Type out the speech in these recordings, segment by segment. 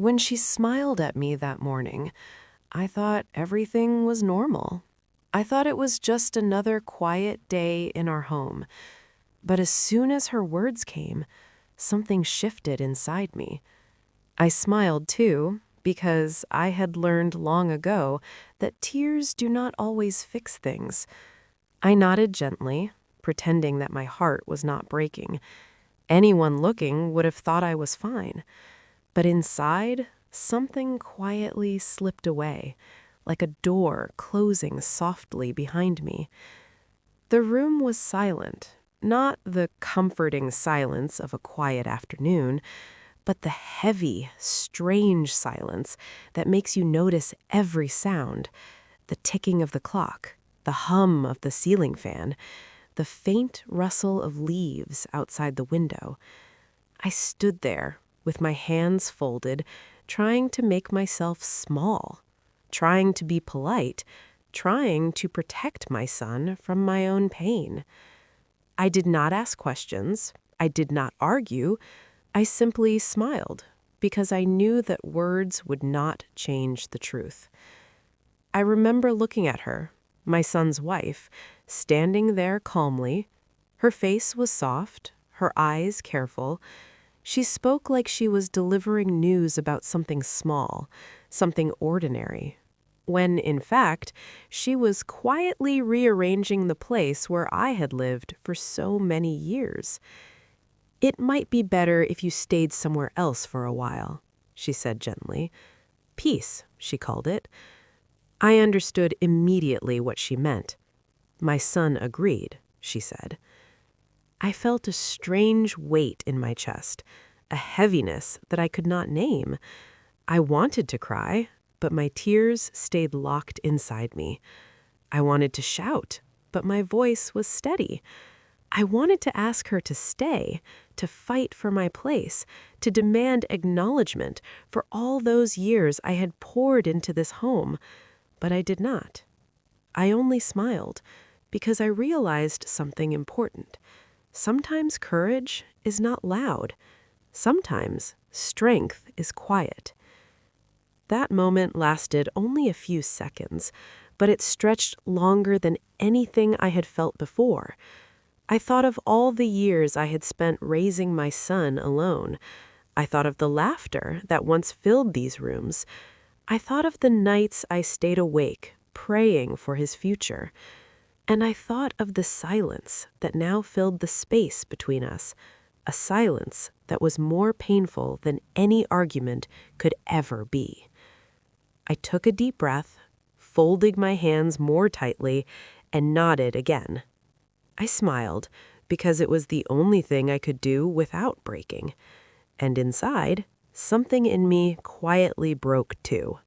When she smiled at me that morning, I thought everything was normal. I thought it was just another quiet day in our home. But as soon as her words came, something shifted inside me. I smiled too, because I had learned long ago that tears do not always fix things. I nodded gently, pretending that my heart was not breaking. Anyone looking would have thought I was fine. But inside, something quietly slipped away, like a door closing softly behind me. The room was silent, not the comforting silence of a quiet afternoon, but the heavy, strange silence that makes you notice every sound: the ticking of the clock, the hum of the ceiling fan, the faint rustle of leaves outside the window. I stood there, with my hands folded, trying to make myself small, trying to be polite, trying to protect my son from my own pain. I did not ask questions. I did not argue. I simply smiled, because I knew that words would not change the truth. I remember looking at her, my son's wife, standing there calmly. Her face was soft, her eyes careful. She spoke like she was delivering news about something small, something ordinary, when, in fact, she was quietly rearranging the place where I had lived for so many years. "It might be better if you stayed somewhere else for a while," she said gently. "Peace," she called it. I understood immediately what she meant. "My son agreed," she said. I felt a strange weight in my chest, a heaviness that I could not name. I wanted to cry, but my tears stayed locked inside me. I wanted to shout, but my voice was steady. I wanted to ask her to stay, to fight for my place, to demand acknowledgement for all those years I had poured into this home, but I did not. I only smiled, because I realized something important. Sometimes courage is not loud. Sometimes strength is quiet. That moment lasted only a few seconds, but it stretched longer than anything I had felt before. I thought of all the years I had spent raising my son alone. I thought of the laughter that once filled these rooms. I thought of the nights I stayed awake, praying for his future. And I thought of the silence that now filled the space between us, a silence that was more painful than any argument could ever be. I took a deep breath, folding my hands more tightly, and nodded again. I smiled, because it was the only thing I could do without breaking. And inside, something in me quietly broke too.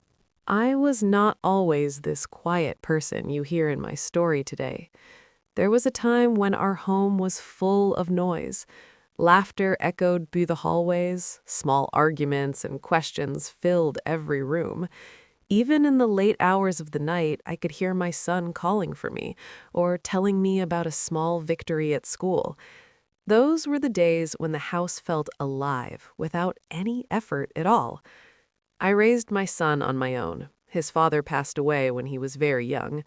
I was not always this quiet person you hear in my story today. There was a time when our home was full of noise. Laughter echoed through the hallways, small arguments and questions filled every room. Even in the late hours of the night, I could hear my son calling for me or telling me about a small victory at school. Those were the days when the house felt alive without any effort at all. I raised my son on my own. His father passed away when he was very young.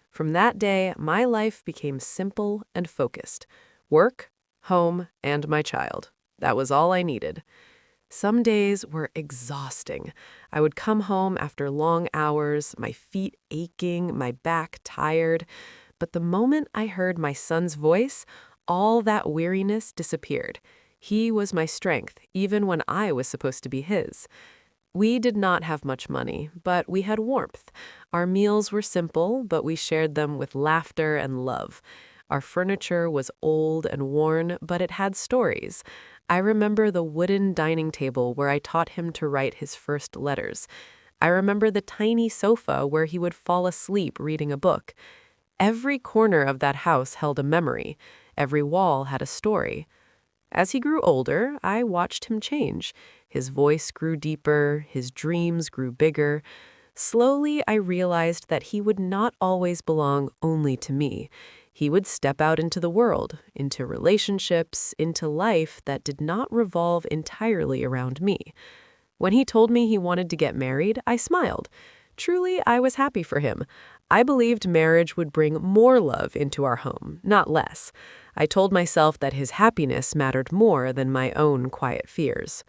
From that day, my life became simple and focused. Work, home, and my child. That was all I needed. Some days were exhausting. I would come home after long hours, my feet aching, my back tired. But the moment I heard my son's voice, all that weariness disappeared. He was my strength, even when I was supposed to be his. We did not have much money, but we had warmth. Our meals were simple, but we shared them with laughter and love. Our furniture was old and worn, but it had stories. I remember the wooden dining table where I taught him to write his first letters. I remember the tiny sofa where he would fall asleep reading a book. Every corner of that house held a memory. Every wall had a story. As he grew older, I watched him change. His voice grew deeper, his dreams grew bigger. Slowly, I realized that he would not always belong only to me. He would step out into the world, into relationships, into life that did not revolve entirely around me. When he told me he wanted to get married, I smiled. Truly, I was happy for him. I believed marriage would bring more love into our home, not less. I told myself that his happiness mattered more than my own quiet fears.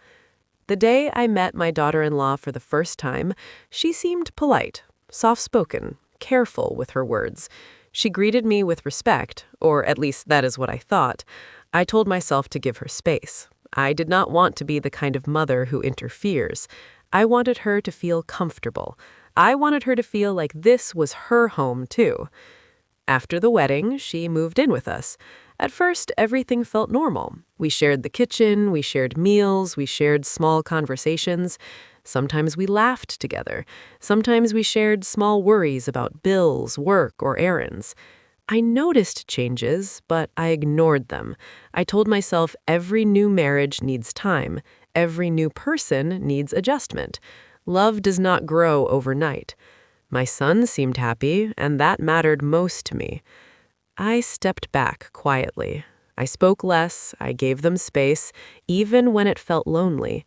The day I met my daughter-in-law for the first time, she seemed polite, soft-spoken, careful with her words. She greeted me with respect, or at least that is what I thought. I told myself to give her space. I did not want to be the kind of mother who interferes. I wanted her to feel comfortable. I wanted her to feel like this was her home, too. After the wedding, she moved in with us. At first, everything felt normal. We shared the kitchen, we shared meals, we shared small conversations. Sometimes we laughed together. Sometimes we shared small worries about bills, work, or errands. I noticed changes, but I ignored them. I told myself every new marriage needs time. Every new person needs adjustment. Love does not grow overnight. My son seemed happy, and that mattered most to me. I stepped back quietly. I spoke less, I gave them space, even when it felt lonely.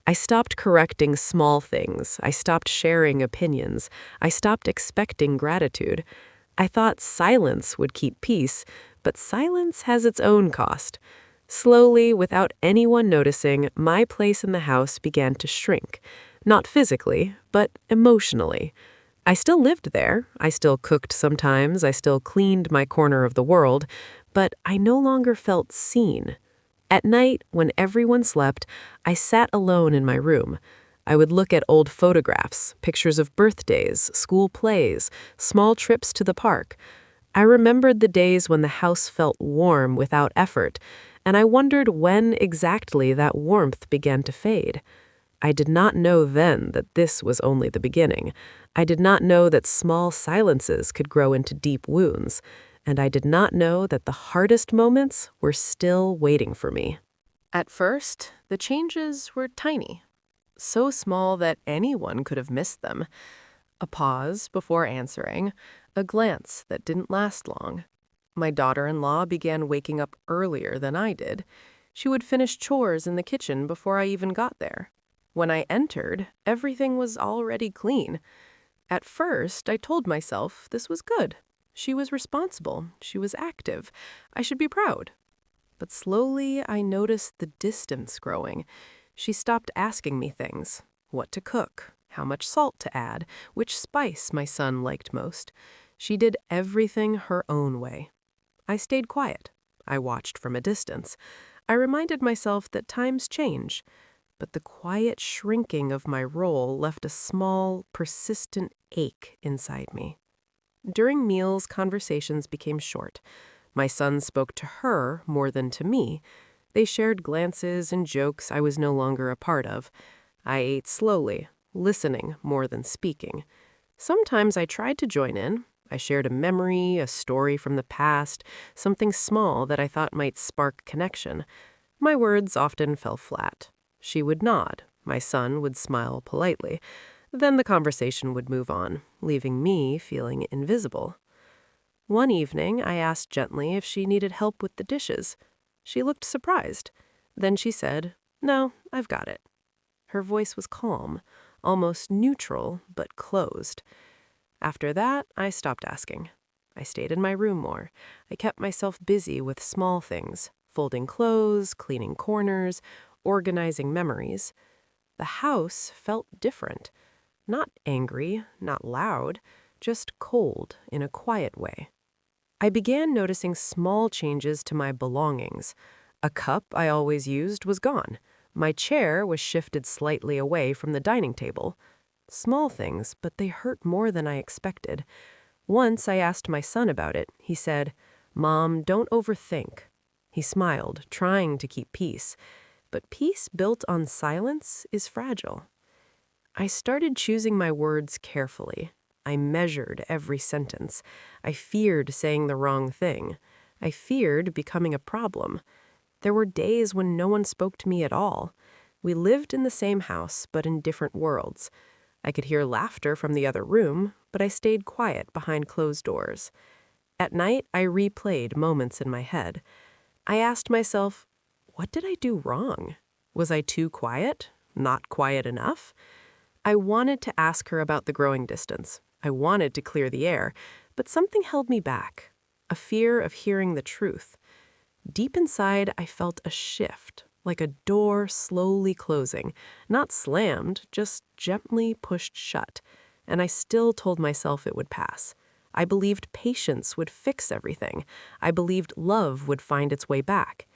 I stopped correcting small things. I stopped sharing opinions. I stopped expecting gratitude. I thought silence would keep peace, but silence has its own cost. Slowly, without anyone noticing, my place in the house began to shrink. Not physically, but emotionally. I still lived there. I still cooked sometimes. I still cleaned my corner of the world, but I no longer felt seen. At night, when everyone slept, I sat alone in my room. I would look at old photographs, pictures of birthdays, school plays, small trips to the park. I remembered the days when the house felt warm without effort, and I wondered when exactly that warmth began to fade. I did not know then that this was only the beginning. I did not know that small silences could grow into deep wounds, and I did not know that the hardest moments were still waiting for me. At first, the changes were tiny, so small that anyone could have missed them. A pause before answering, a glance that didn't last long. My daughter-in-law began waking up earlier than I did. She would finish chores in the kitchen before I even got there. When I entered, everything was already clean. At first, I told myself this was good. She was responsible. She was active. I should be proud. But slowly, I noticed the distance growing. She stopped asking me things. What to cook, how much salt to add, which spice my son liked most. She did everything her own way. I stayed quiet. I watched from a distance. I reminded myself that times change. But the quiet shrinking of my role left a small, persistent ache inside me. During meals, conversations became short. My son spoke to her more than to me. They shared glances and jokes I was no longer a part of. I ate slowly, listening more than speaking. Sometimes I tried to join in. I shared a memory, a story from the past, something small that I thought might spark connection. My words often fell flat. She would nod. My son would smile politely. Then the conversation would move on, leaving me feeling invisible. One evening, I asked gently if she needed help with the dishes. She looked surprised. Then she said, "No, I've got it." Her voice was calm, almost neutral, but closed. After that, I stopped asking. I stayed in my room more. I kept myself busy with small things, folding clothes, cleaning corners, organizing memories. The house felt different. Not angry, not loud, just cold in a quiet way. I began noticing small changes to my belongings. A cup I always used was gone. My chair was shifted slightly away from the dining table. Small things, but they hurt more than I expected. Once I asked my son about it. He said, "Mom, don't overthink." He smiled, trying to keep peace. But peace built on silence is fragile. I started choosing my words carefully. I measured every sentence. I feared saying the wrong thing. I feared becoming a problem. There were days when no one spoke to me at all. We lived in the same house, but in different worlds. I could hear laughter from the other room, but I stayed quiet behind closed doors. At night, I replayed moments in my head. I asked myself, what did I do wrong? Was I too quiet? Not quiet enough? I wanted to ask her about the growing distance. I wanted to clear the air, but something held me back. A fear of hearing the truth. Deep inside, I felt a shift, like a door slowly closing, not slammed, just gently pushed shut. And I still told myself it would pass. I believed patience would fix everything. I believed love would find its way back.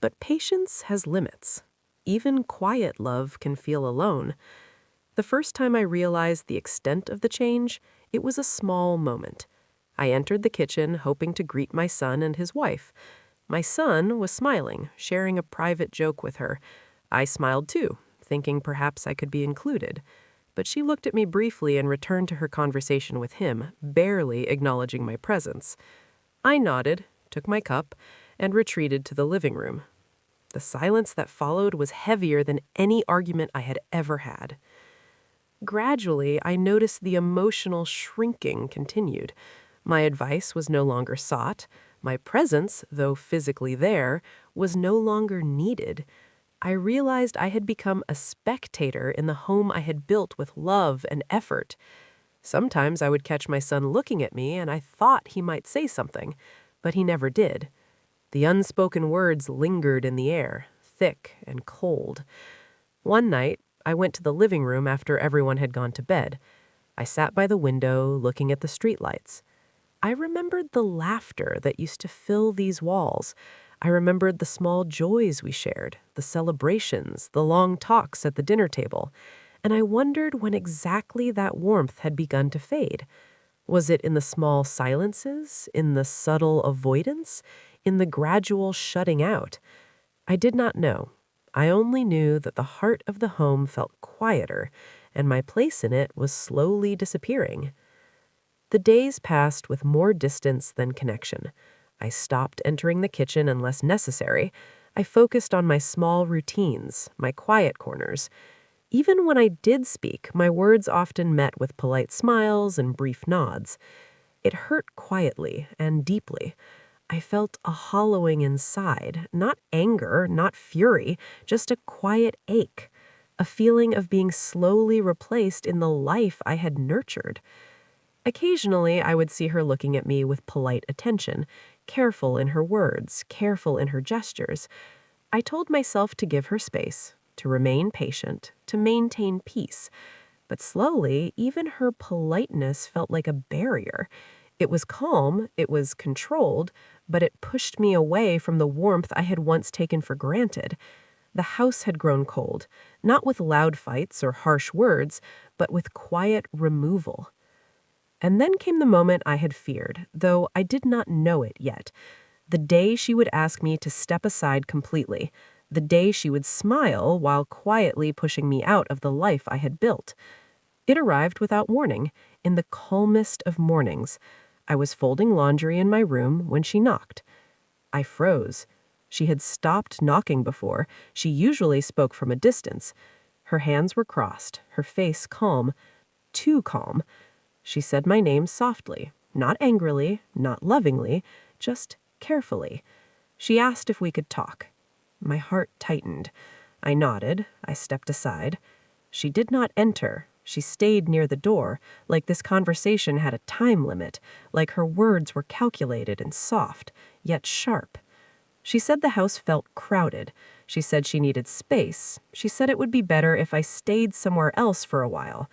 But patience has limits. Even quiet love can feel alone. The first time I realized the extent of the change, it was a small moment. I entered the kitchen hoping to greet my son and his wife. My son was smiling, sharing a private joke with her. I smiled too, thinking perhaps I could be included. But she looked at me briefly and returned to her conversation with him, barely acknowledging my presence. I nodded, took my cup, and retreated to the living room. The silence that followed was heavier than any argument I had ever had. Gradually, I noticed the emotional shrinking continued. My advice was no longer sought. My presence, though physically there, was no longer needed. I realized I had become a spectator in the home I had built with love and effort. Sometimes I would catch my son looking at me and I thought he might say something, but he never did. The unspoken words lingered in the air, thick and cold. One night, I went to the living room after everyone had gone to bed. I sat by the window, looking at the streetlights. I remembered the laughter that used to fill these walls. I remembered the small joys we shared, the celebrations, the long talks at the dinner table. And I wondered when exactly that warmth had begun to fade. Was it in the small silences, in the subtle avoidance, in the gradual shutting out? I did not know. I only knew that the heart of the home felt quieter, and my place in it was slowly disappearing. The days passed with more distance than connection. I stopped entering the kitchen unless necessary. I focused on my small routines, my quiet corners. Even when I did speak, my words often met with polite smiles and brief nods. It hurt quietly and deeply. I felt a hollowing inside, not anger, not fury, just a quiet ache, a feeling of being slowly replaced in the life I had nurtured. Occasionally, I would see her looking at me with polite attention, careful in her words, careful in her gestures. I told myself to give her space, to remain patient, to maintain peace. But slowly, even her politeness felt like a barrier. It was calm, it was controlled, but it pushed me away from the warmth I had once taken for granted. The house had grown cold, not with loud fights or harsh words, but with quiet removal. And then came the moment I had feared, though I did not know it yet. The day she would ask me to step aside completely. The day she would smile while quietly pushing me out of the life I had built. It arrived without warning, in the calmest of mornings. I was folding laundry in my room when she knocked. I froze. She had stopped knocking before. She usually spoke from a distance. Her hands were crossed, her face calm, too calm. She said my name softly, not angrily, not lovingly, just carefully. She asked if we could talk. My heart tightened. I nodded. I stepped aside. She did not enter. She stayed near the door, like this conversation had a time limit, like her words were calculated and soft, yet sharp. She said the house felt crowded. She said she needed space. She said it would be better if I stayed somewhere else for a while.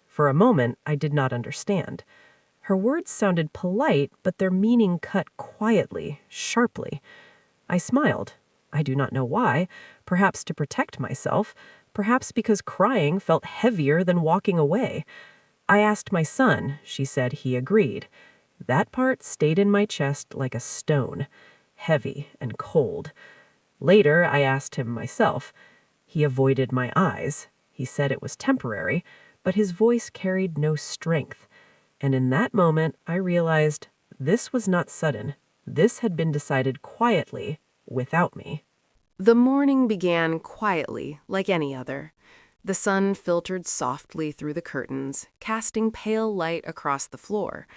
For a moment, I did not understand. Her words sounded polite, but their meaning cut quietly, sharply. I smiled. I do not know why, perhaps to protect myself, perhaps because crying felt heavier than walking away. I asked my son. She said he agreed. That part stayed in my chest like a stone, heavy and cold. Later, I asked him myself. He avoided my eyes. He said it was temporary, but his voice carried no strength. And in that moment, I realized this was not sudden. This had been decided quietly, without me. The morning began quietly, like any other. The sun filtered softly through the curtains, casting pale light across the floor.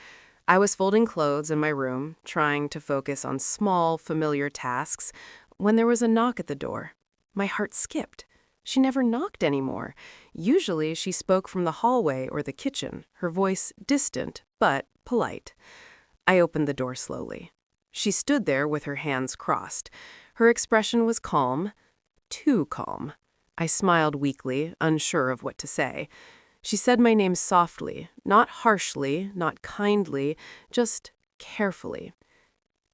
I was folding clothes in my room, trying to focus on small, familiar tasks, when there was a knock at the door. My heart skipped. She never knocked anymore. Usually she spoke from the hallway or the kitchen, her voice distant but polite. I opened the door slowly. She stood there with her hands crossed. Her expression was calm, too calm. I smiled weakly, unsure of what to say. She said my name softly, not harshly, not kindly, just carefully.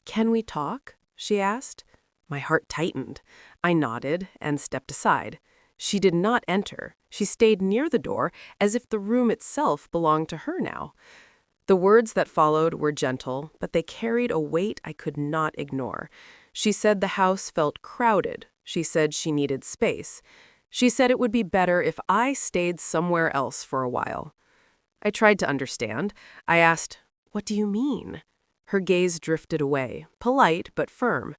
"Can we talk?" she asked. My heart tightened. I nodded and stepped aside. She did not enter. She stayed near the door, as if the room itself belonged to her now. The words that followed were gentle, but they carried a weight I could not ignore. She said the house felt crowded. She said she needed space. She said it would be better if I stayed somewhere else for a while. I tried to understand. I asked, "What do you mean?" Her gaze drifted away, polite but firm.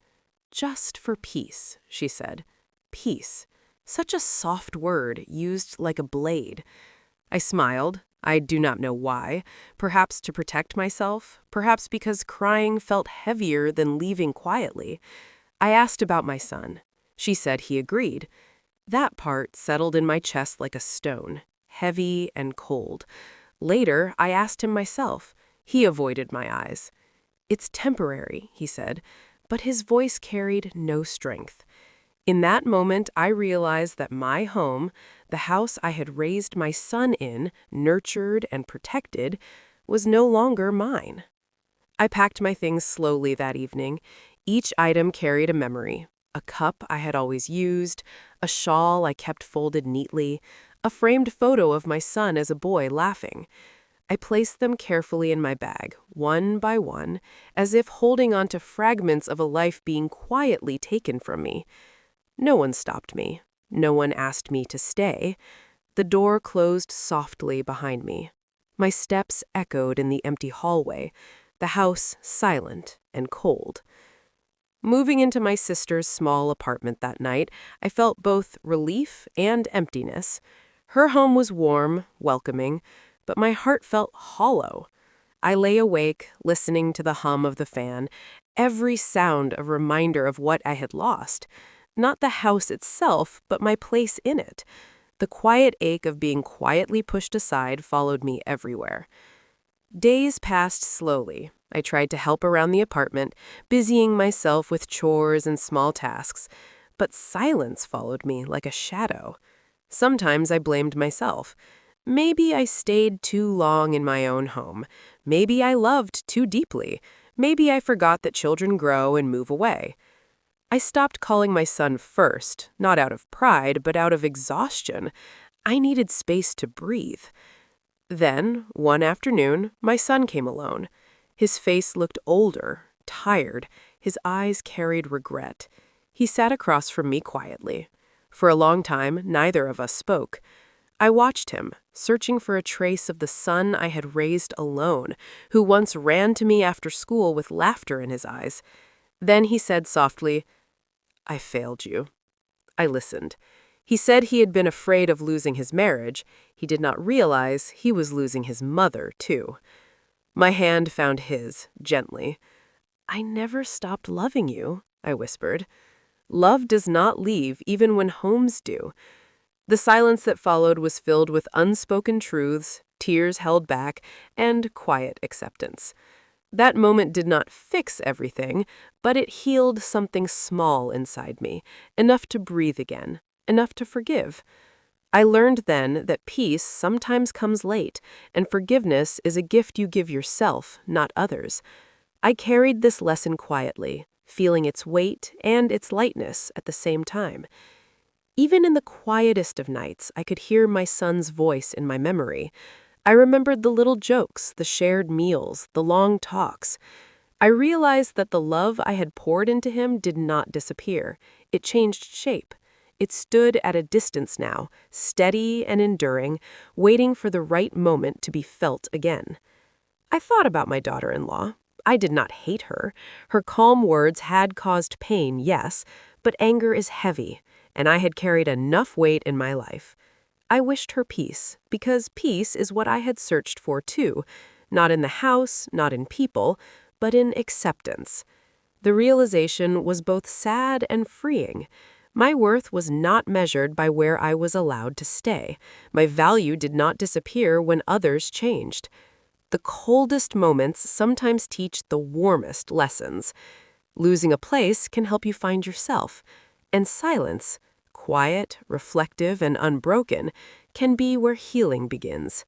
"Just for peace," she said. Peace. Such a soft word, used like a blade. I smiled. I do not know why. Perhaps to protect myself. Perhaps because crying felt heavier than leaving quietly. I asked about my son. She said he agreed. That part settled in my chest like a stone, heavy and cold. Later, I asked him myself. He avoided my eyes. "It's temporary," he said, but his voice carried no strength. In that moment, I realized that my home, the house I had raised my son in, nurtured and protected, was no longer mine. I packed my things slowly that evening. Each item carried a memory. A cup I had always used, a shawl I kept folded neatly, a framed photo of my son as a boy laughing. I placed them carefully in my bag, one by one, as if holding on to fragments of a life being quietly taken from me. No one stopped me. No one asked me to stay. The door closed softly behind me. My steps echoed in the empty hallway, the house silent and cold. Moving into my sister's small apartment that night, I felt both relief and emptiness. Her home was warm, welcoming, but my heart felt hollow. I lay awake, listening to the hum of the fan, every sound a reminder of what I had lost. Not the house itself, but my place in it. The quiet ache of being quietly pushed aside followed me everywhere. Days passed slowly. I tried to help around the apartment, busying myself with chores and small tasks, but silence followed me like a shadow. Sometimes I blamed myself. Maybe I stayed too long in my own home. Maybe I loved too deeply. Maybe I forgot that children grow and move away. I stopped calling my son first, not out of pride, but out of exhaustion. I needed space to breathe. Then, one afternoon, my son came alone. His face looked older, tired. His eyes carried regret. He sat across from me quietly. For a long time, neither of us spoke. I watched him, searching for a trace of the son I had raised alone, who once ran to me after school with laughter in his eyes. Then he said softly, "I failed you." I listened. He said he had been afraid of losing his marriage. He did not realize he was losing his mother, too. My hand found his, gently. "I never stopped loving you," I whispered. Love does not leave even when homes do. The silence that followed was filled with unspoken truths, tears held back, and quiet acceptance. That moment did not fix everything, but it healed something small inside me, enough to breathe again, enough to forgive. I learned then that peace sometimes comes late, and forgiveness is a gift you give yourself, not others. I carried this lesson quietly, feeling its weight and its lightness at the same time. Even in the quietest of nights, I could hear my son's voice in my memory. I remembered the little jokes, the shared meals, the long talks. I realized that the love I had poured into him did not disappear. It changed shape. It stood at a distance now, steady and enduring, waiting for the right moment to be felt again. I thought about my daughter-in-law. I did not hate her. Her calm words had caused pain, yes, but anger is heavy, and I had carried enough weight in my life. I wished her peace, because peace is what I had searched for too, not in the house, not in people, but in acceptance. The realization was both sad and freeing. My worth was not measured by where I was allowed to stay. My value did not disappear when others changed. The coldest moments sometimes teach the warmest lessons. Losing a place can help you find yourself. And silence, quiet, reflective, and unbroken, can be where healing begins.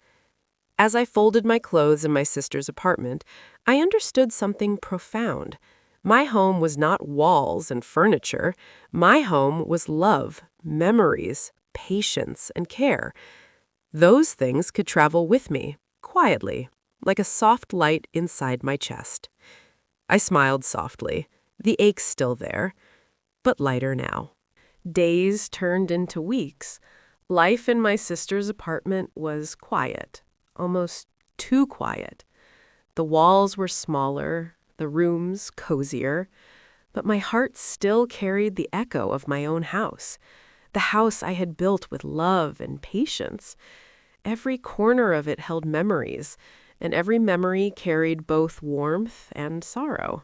As I folded my clothes in my sister's apartment, I understood something profound. My home was not walls and furniture. My home was love, memories, patience, and care. Those things could travel with me, quietly, like a soft light inside my chest. I smiled softly, the ache still there, but lighter now. Days turned into weeks. Life in my sister's apartment was quiet, almost too quiet. The walls were smaller, the rooms cozier, but my heart still carried the echo of my own house, the house I had built with love and patience. Every corner of it held memories, and every memory carried both warmth and sorrow.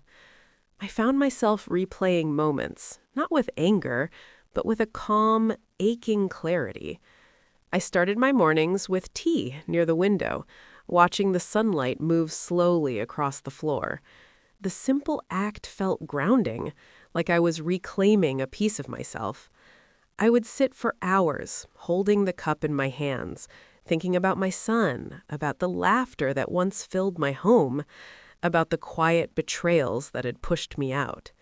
I found myself replaying moments, not with anger, but with a calm, aching clarity. I started my mornings with tea near the window, watching the sunlight move slowly across the floor. The simple act felt grounding, like I was reclaiming a piece of myself. I would sit for hours, holding the cup in my hands, thinking about my son, about the laughter that once filled my home, about the quiet betrayals that had pushed me out.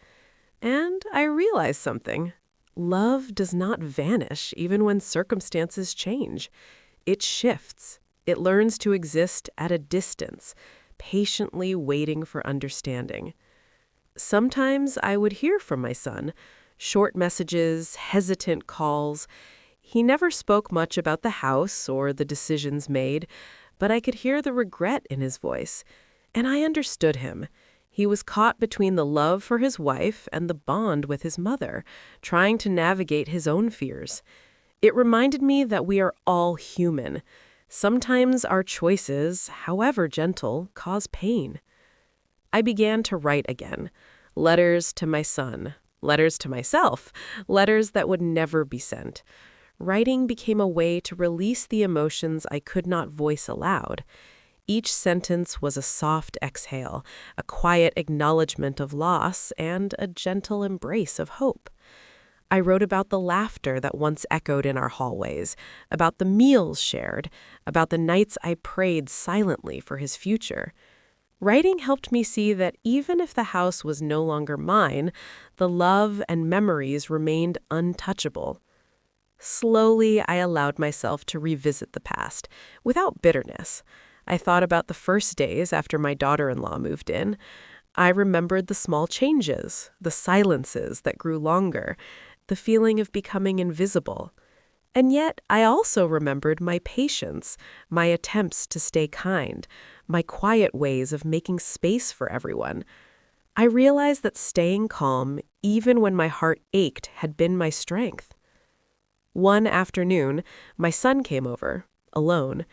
And I realized something. Love does not vanish even when circumstances change. It shifts. It learns to exist at a distance, patiently waiting for understanding. Sometimes I would hear from my son, short messages, hesitant calls. He never spoke much about the house or the decisions made, but I could hear the regret in his voice. And I understood him. He was caught between the love for his wife and the bond with his mother, trying to navigate his own fears. It reminded me that we are all human. Sometimes our choices, however gentle, cause pain. I began to write again. Letters to my son, letters to myself, letters that would never be sent. Writing became a way to release the emotions I could not voice aloud. Each sentence was a soft exhale, a quiet acknowledgement of loss, and a gentle embrace of hope. I wrote about the laughter that once echoed in our hallways, about the meals shared, about the nights I prayed silently for his future. Writing helped me see that even if the house was no longer mine, the love and memories remained untouchable. Slowly, I allowed myself to revisit the past, without bitterness. I thought about the first days after my daughter-in-law moved in. I remembered the small changes, the silences that grew longer, the feeling of becoming invisible. And yet, I also remembered my patience, my attempts to stay kind, my quiet ways of making space for everyone. I realized that staying calm, even when my heart ached, had been my strength. One afternoon, my son came over, alone.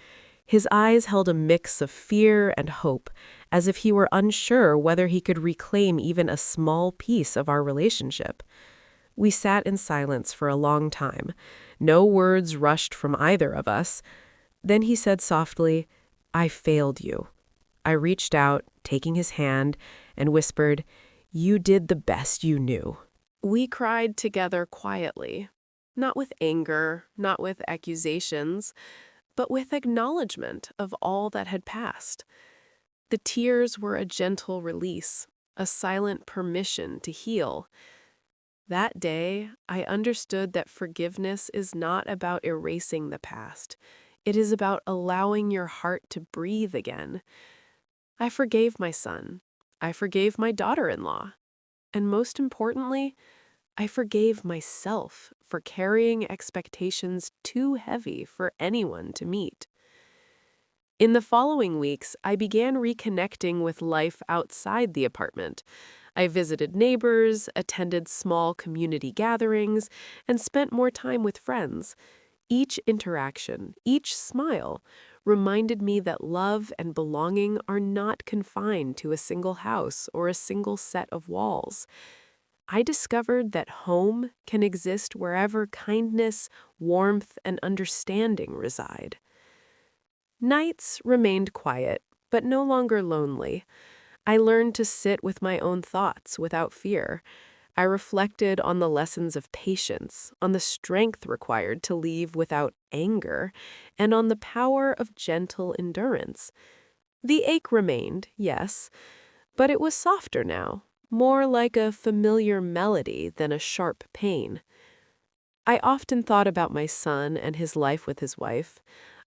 His eyes held a mix of fear and hope, as if he were unsure whether he could reclaim even a small piece of our relationship. We sat in silence for a long time. No words rushed from either of us. Then he said softly, "I failed you." I reached out, taking his hand, and whispered, "You did the best you knew." We cried together quietly, not with anger, not with accusations, but with acknowledgement of all that had passed. The tears were a gentle release, a silent permission to heal. That day, I understood that forgiveness is not about erasing the past. It is about allowing your heart to breathe again. I forgave my son. I forgave my daughter-in-law. And most importantly, I forgave myself for carrying expectations too heavy for anyone to meet. In the following weeks, I began reconnecting with life outside the apartment. I visited neighbors, attended small community gatherings, and spent more time with friends. Each interaction, each smile, reminded me that love and belonging are not confined to a single house or a single set of walls. I discovered that home can exist wherever kindness, warmth, and understanding reside. Nights remained quiet, but no longer lonely. I learned to sit with my own thoughts without fear. I reflected on the lessons of patience, on the strength required to leave without anger, and on the power of gentle endurance. The ache remained, yes, but it was softer now, more like a familiar melody than a sharp pain. I often thought about my son and his life with his wife.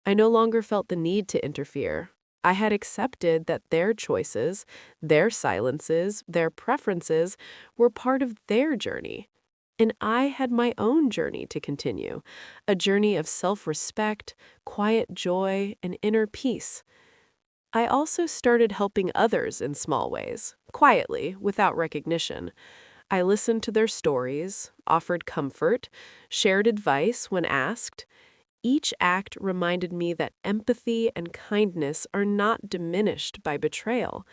I no longer felt the need to interfere. I had accepted that their choices, their silences, their preferences were part of their journey. And I had my own journey to continue, a journey of self-respect, quiet joy, and inner peace. I also started helping others in small ways, quietly, without recognition. I listened to their stories, offered comfort, shared advice when asked. Each act reminded me that empathy and kindness are not diminished by betrayal.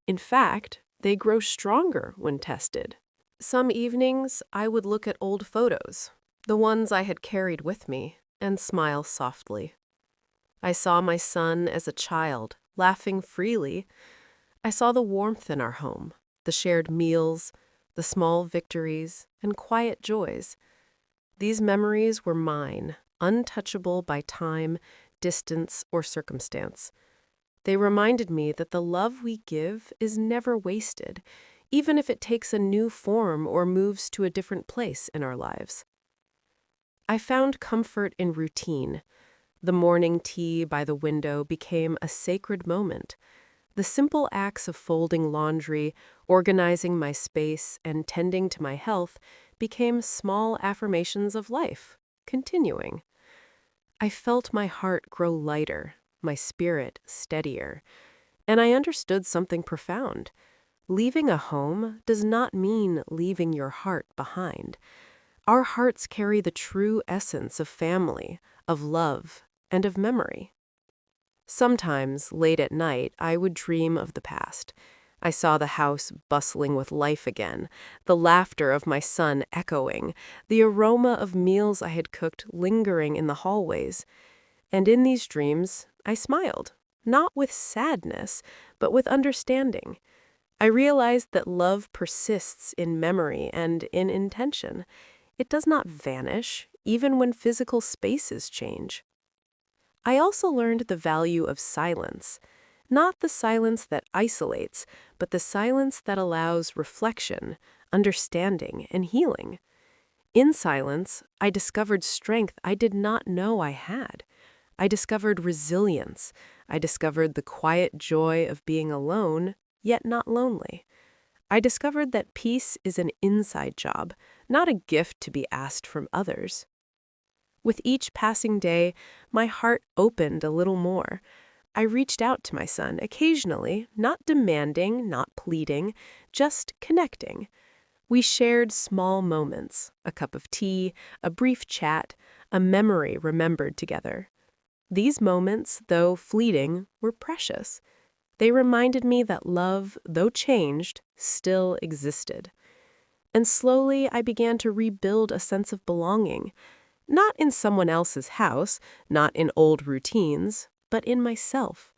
In fact, they grow stronger when tested. Some evenings, I would look at old photos, the ones I had carried with me, and smile softly. I saw my son as a child, laughing freely. I saw the warmth in our home, the shared meals, the small victories, and quiet joys. These memories were mine, untouchable by time, distance, or circumstance. They reminded me that the love we give is never wasted, even if it takes a new form or moves to a different place in our lives. I found comfort in routine. The morning tea by the window became a sacred moment. The simple acts of folding laundry, organizing my space, and tending to my health became small affirmations of life, continuing. I felt my heart grow lighter, my spirit steadier, and I understood something profound. Leaving a home does not mean leaving your heart behind. Our hearts carry the true essence of family, of love, and of memory. Sometimes, late at night, I would dream of the past. I saw the house bustling with life again, the laughter of my son echoing, the aroma of meals I had cooked lingering in the hallways. And in these dreams, I smiled, not with sadness, but with understanding. I realized that love persists in memory and in intention. It does not vanish, even when physical spaces change. I also learned the value of silence, not the silence that isolates, but the silence that allows reflection, understanding, and healing. In silence, I discovered strength I did not know I had. I discovered resilience. I discovered the quiet joy of being alone, yet not lonely. I discovered that peace is an inside job, not a gift to be asked from others. With each passing day, my heart opened a little more. I reached out to my son occasionally, not demanding, not pleading, just connecting. We shared small moments, a cup of tea, a brief chat, a memory remembered together. These moments, though fleeting, were precious. They reminded me that love, though changed, still existed. And slowly I began to rebuild a sense of belonging, not in someone else's house, not in old routines, but in myself.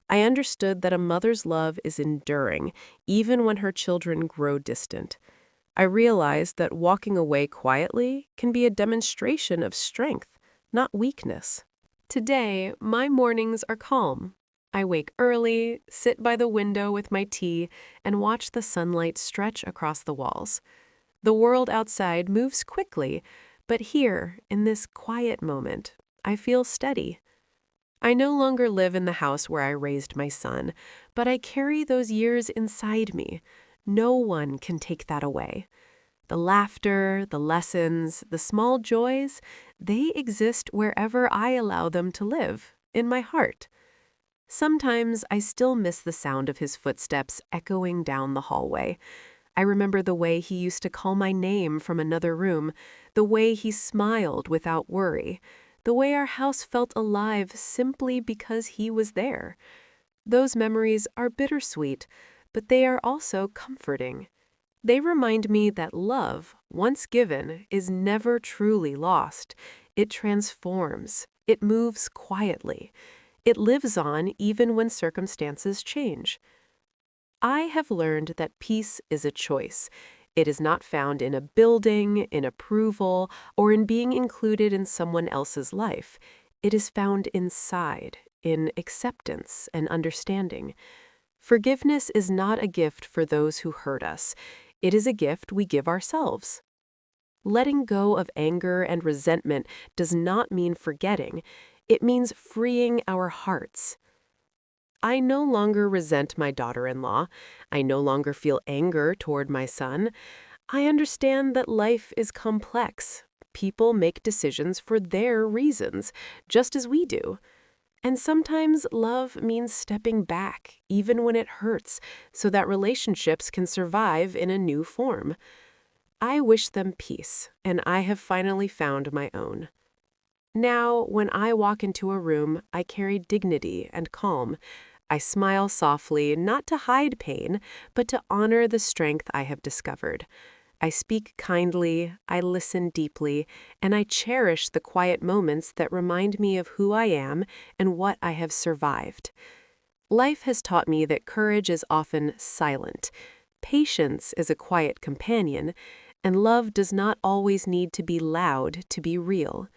I understood that a mother's love is enduring, even when her children grow distant. I realized that walking away quietly can be a demonstration of strength, not weakness. Today, my mornings are calm. I wake early, sit by the window with my tea, and watch the sunlight stretch across the walls. The world outside moves quickly, but here, in this quiet moment, I feel steady. I no longer live in the house where I raised my son, but I carry those years inside me. No one can take that away. The laughter, the lessons, the small joys, they exist wherever I allow them to live, in my heart. Sometimes I still miss the sound of his footsteps echoing down the hallway. I remember the way he used to call my name from another room, the way he smiled without worry, the way our house felt alive simply because he was there. Those memories are bittersweet, but they are also comforting. They remind me that love, once given, is never truly lost. It transforms. It moves quietly. It lives on even when circumstances change. I have learned that peace is a choice. It is not found in a building, in approval, or in being included in someone else's life. It is found inside, in acceptance and understanding. Forgiveness is not a gift for those who hurt us. It is a gift we give ourselves. Letting go of anger and resentment does not mean forgetting. It means freeing our hearts. I no longer resent my daughter-in-law. I no longer feel anger toward my son. I understand that life is complex. People make decisions for their reasons, just as we do. And sometimes love means stepping back, even when it hurts, so that relationships can survive in a new form. I wish them peace, and I have finally found my own. Now, when I walk into a room, I carry dignity and calm. I smile softly, not to hide pain, but to honor the strength I have discovered. I speak kindly, I listen deeply, and I cherish the quiet moments that remind me of who I am and what I have survived. Life has taught me that courage is often silent. Patience is a quiet companion, and love does not always need to be loud to be real.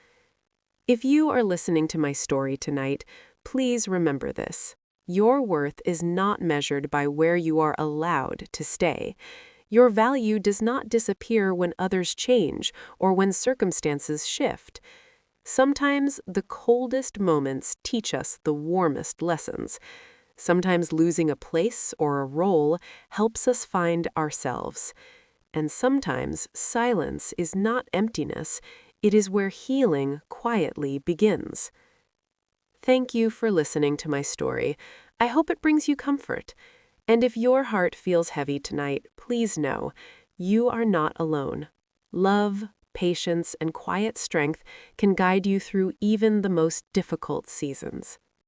If you are listening to my story tonight, please remember this. Your worth is not measured by where you are allowed to stay. Your value does not disappear when others change or when circumstances shift. Sometimes the coldest moments teach us the warmest lessons. Sometimes losing a place or a role helps us find ourselves. And sometimes silence is not emptiness. It is where healing quietly begins. Thank you for listening to my story. I hope it brings you comfort. And if your heart feels heavy tonight, please know you are not alone. Love, patience, and quiet strength can guide you through even the most difficult seasons.